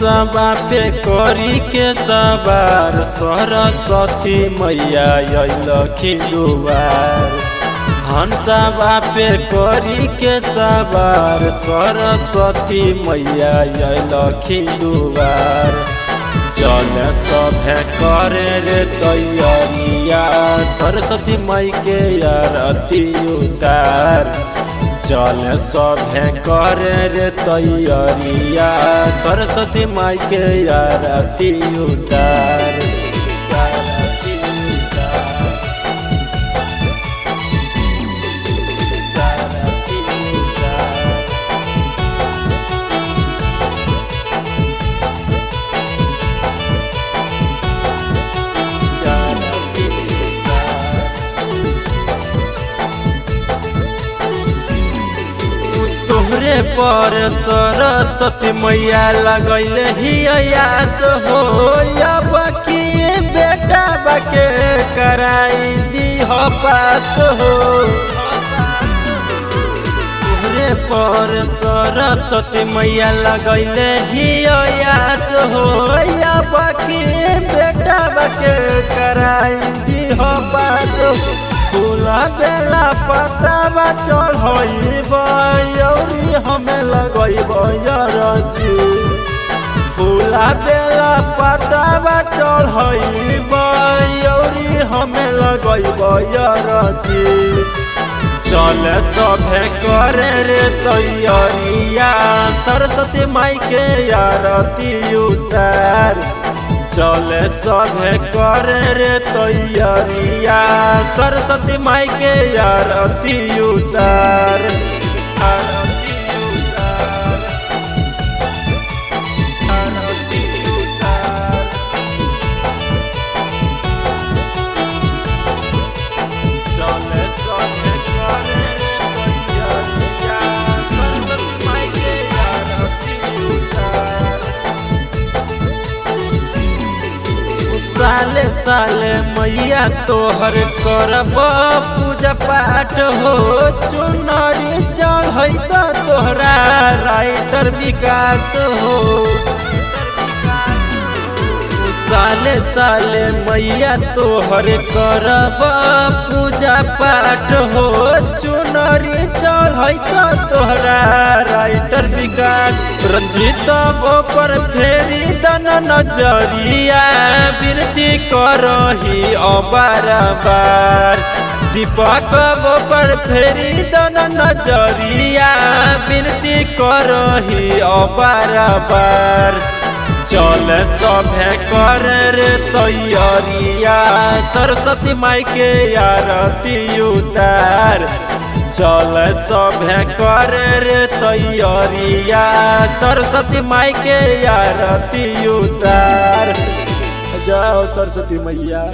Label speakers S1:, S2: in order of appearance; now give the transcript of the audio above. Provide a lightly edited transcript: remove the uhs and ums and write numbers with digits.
S1: हंसबा पे करी के सवार सरस्वती मैया अइलखिन दुआर। हंसबा पे करी के सवार सरस्वती मैया अइलखिन दुआर। चल सभे करे रे तैयारिया सरस्वती माई के आरती उतार। चल सभे करे रे तैयारिया सरस्वती माई के आरती उतार। तोहरे पर सरस्वती मैया लगैले ही आस हो। अब की बेटा बाके कराई दी हो पास हो। तोहरे पर सरस्वती मैया लगैले ही आस हो। अब की बेटा बाके कराई दी हो पास हो। फूला बेला पतावा चढ़ब यौरी हमें लगब यरजी। फूला बेला पतावा चढ़ब यौरी हमें लगब यरजी। चल सभे करे रे तैयारिया सरस्वती माई के आरती उतार। चल सभे करे रे तैयारिया सरस्वती माई के आरती उतार। साले साले मैया तोहर करब पूजा पाठ हो। चुनरी चढ़ई तो तोहरा राइटर विकास हो। साले साले मैया तोहर करब पूजा पाठ हो। चुनरी चढ़ई तो तोहरा राइटर विकास। रंजित पर फेरी दन नजरिया विनती करही बार। दीपक पर फेरी दन नजरिया विनती करही बार। चल सभे करे रे तैयारिया सरस्वती माई के आरती उतार। चल सभे करे रे तैयारिया सरस्वती माई के आरती उतार। जाओ सरस्वती मैया।